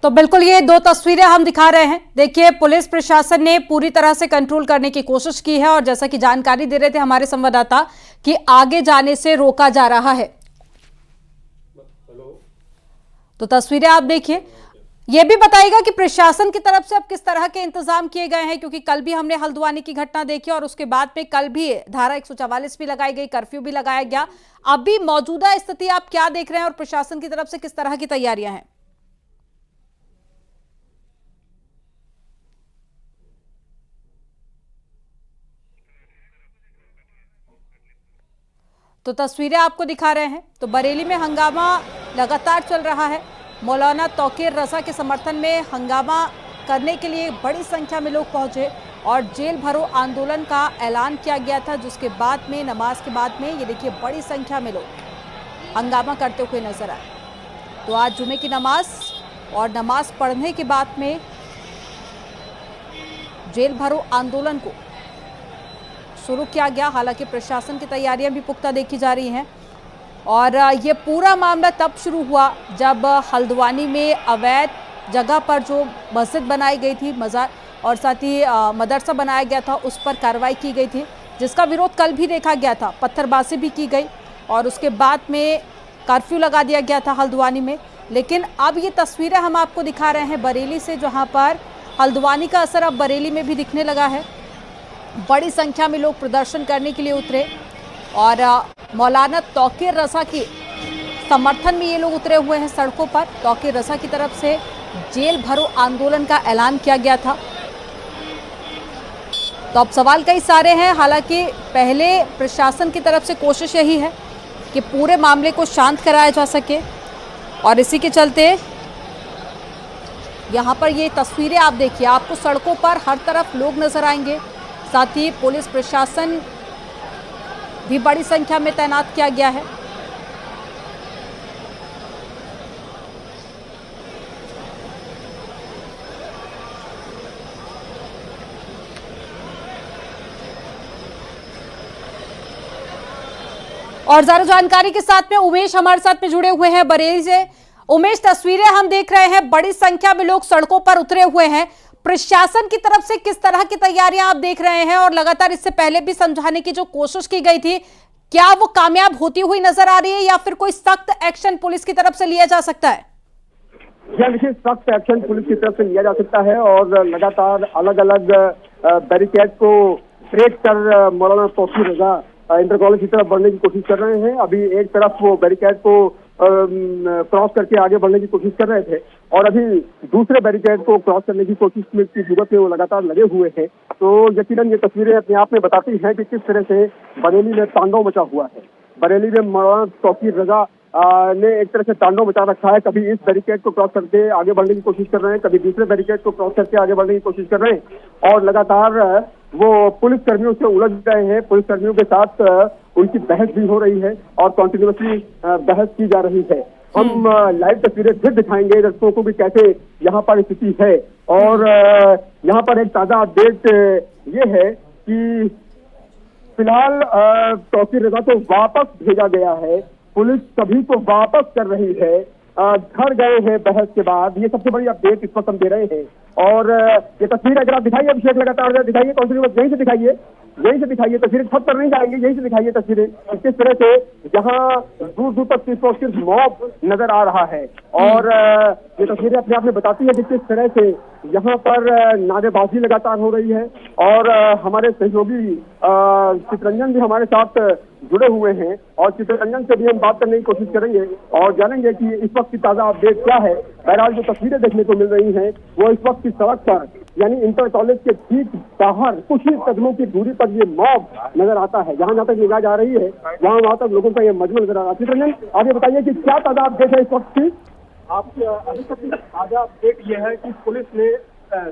तो बिल्कुल ये दो तस्वीरें हम दिखा रहे हैं। देखिए, पुलिस प्रशासन ने पूरी तरह से कंट्रोल करने की कोशिश की है और जैसा कि जानकारी दे रहे थे हमारे संवाददाता कि आगे जाने से रोका जा रहा है। तो तस्वीरें आप देखिए। ये भी बताइएगा कि प्रशासन की तरफ से अब किस तरह के इंतजाम किए गए हैं, क्योंकि कल भी हमने हल्द्वानी की घटना देखी और उसके बाद में कल भी धारा 144 भी लगाई गई, कर्फ्यू भी लगाया गया। अभी मौजूदा स्थिति आप क्या देख रहे हैं और प्रशासन की तरफ से किस तरह की तैयारियां हैं? तो तस्वीरें आपको दिखा रहे हैं। तो बरेली में हंगामा लगातार चल रहा है। मौलाना तौकीर रजा के समर्थन में हंगामा करने के लिए बड़ी संख्या में लोग पहुंचे और जेल भरो आंदोलन का ऐलान किया गया था, जिसके बाद में नमाज के बाद में ये देखिए बड़ी संख्या में लोग हंगामा करते हुए नजर आए। तो आज जुमे की नमाज और नमाज पढ़ने के बाद में जेल भरो आंदोलन को शुरू किया गया। हालांकि प्रशासन की तैयारियां भी पुख्ता देखी जा रही हैं और ये पूरा मामला तब शुरू हुआ जब हल्द्वानी में अवैध जगह पर जो मस्जिद बनाई गई थी, मज़ार और साथ ही मदरसा बनाया गया था, उस पर कार्रवाई की गई थी, जिसका विरोध कल भी देखा गया था। पत्थरबाजी भी की गई और उसके बाद में कर्फ्यू लगा दिया गया था हल्द्वानी में। लेकिन अब ये तस्वीरें हम आपको दिखा रहे हैं बरेली से, जहाँ पर हल्द्वानी का असर अब बरेली में भी दिखने लगा है। बड़ी संख्या में लोग प्रदर्शन करने के लिए उतरे और मौलाना तौकीर रजा के समर्थन में ये लोग उतरे हुए हैं सड़कों पर। तौकीर रजा की तरफ से जेल भरो आंदोलन का ऐलान किया गया था। तो अब सवाल कई सारे हैं। हालांकि पहले प्रशासन की तरफ से कोशिश यही है कि पूरे मामले को शांत कराया जा सके और इसी के चलते यहाँ पर ये तस्वीरें आप देखिए, आपको सड़कों पर हर तरफ लोग नजर आएंगे। साथ ही पुलिस प्रशासन भी बड़ी संख्या में तैनात किया गया है। और ज्यादा जानकारी के साथ में उमेश हमारे साथ में जुड़े हुए हैं बरेली से। उमेश, तस्वीरें हम देख रहे हैं, बड़ी संख्या में लोग सड़कों पर उतरे हुए हैं। प्रशासन की तरफ से किस तरह की तैयारियां आप देख रहे हैं और लगातार इससे पहले भी समझाने की जो कोशिश की गई थी, क्या वो कामयाब होती हुई नजर आ रही है या फिर कोई सख्त एक्शन पुलिस की तरफ से लिया जा सकता है? देखिए, सख्त एक्शन पुलिस की तरफ से लिया जा सकता है और लगातार अलग अलग बैरिकेड को ब्रेक कर मौलाना तौकीर रजा इंटर कॉलेज की तरफ बढ़ने की कोशिश कर रहे हैं। अभी एक तरफ वो बैरिकेड को क्रॉस करके आगे बढ़ने की कोशिश कर रहे थे और अभी दूसरे बैरिकेड को क्रॉस करने की कोशिश में की जरूरत में वो लगातार लगे हुए हैं। तो यकीनन ये तस्वीरें अपने आप में बताती हैं कि किस तरह से बरेली में तांडव मचा हुआ है। बरेली में मौलाना तौकीर रजा ने एक तरह से तांडव मचा रखा है। कभी इस बैरिकेड को क्रॉस करके आगे बढ़ने की कोशिश कर रहे हैं, कभी दूसरे बैरिकेड को क्रॉस करके आगे बढ़ने की कोशिश कर रहे हैं और लगातार वो पुलिस कर्मियों से उलझ गए हैं। पुलिस कर्मियों के साथ उनकी बहस भी हो रही है और कंटिन्यूअसली बहस की जा रही है। हम लाइव तस्वीरें फिर दिखाएंगे दर्शकों को भी कैसे यहाँ पर स्थिति है। और यहाँ पर एक ताजा अपडेट ये है कि फिलहाल तौकीर रजा को वापस भेजा गया है। पुलिस सभी को वापस कर रही है, घर गए हैं बहस के बाद। ये सबसे बड़ी अपडेट इस वक्त हम दे रहे हैं। और ये तस्वीर अगर आप दिखाइए अभिषेक, लगातार दिखाइए, कंटिन्यूअस यहीं से दिखाइए, यहीं से दिखाइए तस्वीरें, छत पर नहीं जाएंगे, यहीं से दिखाइए तस्वीरें। किस तरह से जहां दूर दूर तक सिर्फ मॉब नजर आ रहा है और ये तस्वीरें अपने आप में बताती है कि किस तरह से यहाँ पर नारेबाजी लगातार हो रही है। और हमारे सहयोगी चितरंजन भी हमारे साथ जुड़े हुए हैं और चितरंजन से भी हम बात करने की कोशिश करेंगे और जानेंगे कि इस वक्त की ताजा अपडेट क्या है। बहरहाल जो तस्वीरें देखने को मिल रही हैं वो इस वक्त की सड़क पर यानी इंटर कॉलेज के ठीक बाहर कुछ ही कदमों की दूरी पर ये मॉब नजर आता है। जहां तक निगाह जा रही है वहां तक लोगों का ये मजमा नजर आ रहा है। चितरंजन, आप ये बताइए कि क्या ताजा अपडेट है इस वक्त की? अभी तक ताजा अपडेट ये है कि पुलिस ने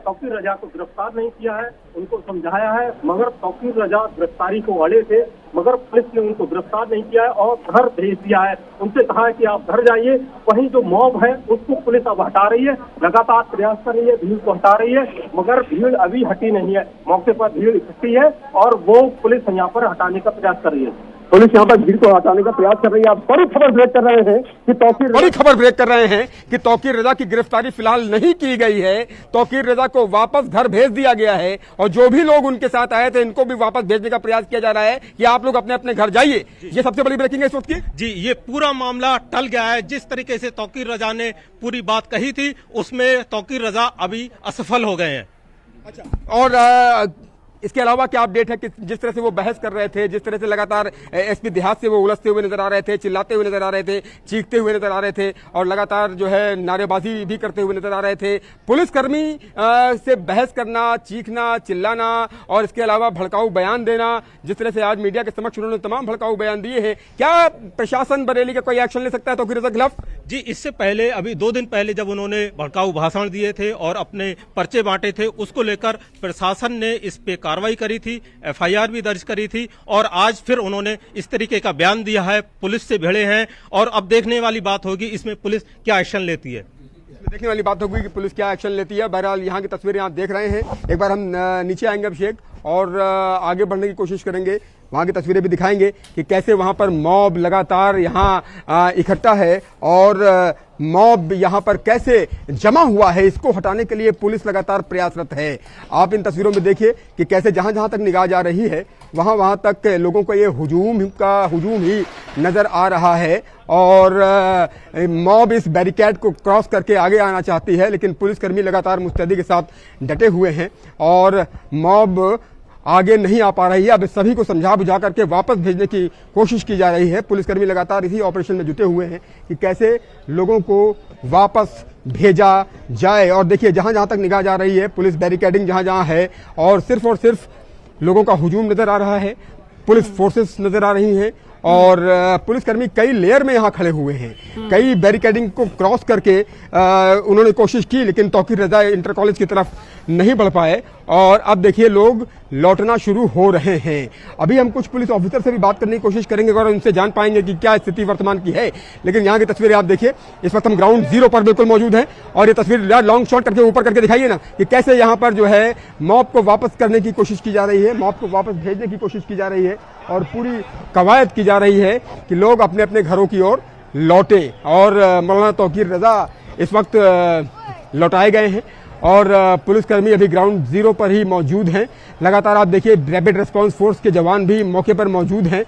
तौकीर रजा को गिरफ्तार नहीं किया है, उनको समझाया है, मगर तौकीर रजा गिरफ्तारी को अड़े थे, मगर पुलिस ने उनको गिरफ्तार नहीं किया है और घर भेज दिया है। उनसे कहा है कि आप घर जाइए। वहीं जो मॉब है उसको पुलिस अब हटा रही है, लगातार प्रयास कर रही है, भीड़ को हटा रही है, मगर भीड़ अभी हटी नहीं है। मौके पर भीड़ इकट्ठी है और वो पुलिस यहाँ पर हटाने का प्रयास कर रही है। पुलिस यहाँ पर भीड़ को हटाने का प्रयास कर रही है। आप बड़ी खबर ब्रेक कर रहे हैं कि तौकीर रजा की गिरफ्तारी फिलहाल नहीं की गई है। तौकीर रजा को वापस घर भेज दिया गया है और जो भी लोग उनके साथ आए थे इनको भी वापस भेजने का प्रयास किया जा रहा है कि आप लोग अपने अपने घर जाइए। ये सबसे बड़ी ब्रेकिंग है इस वक्त की। जी, ये पूरा मामला टल गया है। जिस तरीके से तौकीर रजा ने पूरी बात कही थी उसमें तौकीर रजा अभी असफल हो गए हैं। अच्छा, और इसके अलावा क्या अपडेट है कि जिस तरह से वो बहस कर रहे थे, जिस तरह से लगातार एसपी देहात से वो उलझते हुए नजर आ रहे थे, चिल्लाते हुए नजर आ रहे थे, चीखते हुए नजर आ रहे थे और लगातार जो है नारेबाजी भी करते हुए नजर आ रहे थे। पुलिसकर्मी से बहस करना, चीखना, चिल्लाना और इसके अलावा भड़काऊ बयान देना, जिस तरह से आज मीडिया के समक्ष उन्होंने तमाम भड़काऊ बयान दिए हैं, क्या प्रशासन बरेली का कोई एक्शन ले सकता है तौकीर रजा के खिलाफ? जी, इससे पहले अभी 2 दिन पहले जब उन्होंने भड़काऊ भाषण दिए थे और अपने पर्चे बांटे थे, उसको लेकर प्रशासन ने इस पे कार्रवाई करी थी, एफआईआर भी दर्ज करी थी और आज फिर उन्होंने इस तरीके का बयान दिया है। पुलिस से भिड़े हैं और अब देखने वाली बात होगी इसमें पुलिस क्या एक्शन लेती है। देखने वाली बात होगी कि पुलिस क्या एक्शन लेती है। बहरहाल यहाँ की तस्वीरें आप देख रहे हैं। एक बार हम नीचे आएंगे अभिषेक और आगे बढ़ने की कोशिश करेंगे, वहाँ की तस्वीरें भी दिखाएंगे कि कैसे वहाँ पर मॉब लगातार यहाँ इकट्ठा है और मॉब यहाँ पर कैसे जमा हुआ है, इसको हटाने के लिए पुलिस लगातार प्रयासरत है। आप इन तस्वीरों में देखिए कि कैसे जहाँ जहाँ तक निगाह जा रही है वहाँ तक लोगों को ये हुजूम ही नजर आ रहा है और मॉब इस बैरिकेड को क्रॉस करके आगे आना चाहती है, लेकिन पुलिसकर्मी लगातार मुस्तैदी के साथ डटे हुए हैं और मॉब आगे नहीं आ पा रही है। अब सभी को समझा बुझा करके वापस भेजने की कोशिश की जा रही है। पुलिसकर्मी लगातार इसी ऑपरेशन में जुटे हुए हैं कि कैसे लोगों को वापस भेजा जाए। और देखिए जहां जहां तक निगाह जा रही है पुलिस बैरिकेडिंग जहां जहां है और सिर्फ लोगों का हुजूम नजर आ रहा है, पुलिस फोर्सेस नजर आ रही हैं और पुलिसकर्मी कई लेयर में यहाँ खड़े हुए हैं। कई बैरिकेडिंग को क्रॉस करके उन्होंने कोशिश की, लेकिन तौकीर रजा इंटर कॉलेज की तरफ नहीं बढ़ पाए और अब देखिए लोग लौटना शुरू हो रहे हैं। अभी हम कुछ पुलिस ऑफिसर से भी बात करने की कोशिश करेंगे और उनसे जान पाएंगे कि क्या स्थिति वर्तमान की है। लेकिन यहाँ की तस्वीरें आप देखिए, इस वक्त हम ग्राउंड जीरो पर बिल्कुल मौजूद हैं और ये तस्वीर लॉन्ग शॉट करके ऊपर करके दिखाइए ना कि कैसे यहाँ पर जो है मॉब को वापस करने की कोशिश की जा रही है, मॉब को वापस भेजने की कोशिश की जा रही है और पूरी कवायद की जा रही है कि लोग अपने अपने घरों की ओर लौटे। और मौलाना तौकीर रजा इस वक्त लौटाए गए हैं और पुलिसकर्मी अभी ग्राउंड जीरो पर ही मौजूद हैं। लगातार आप देखिए रैपिड रेस्पॉन्स फोर्स के जवान भी मौके पर मौजूद हैं।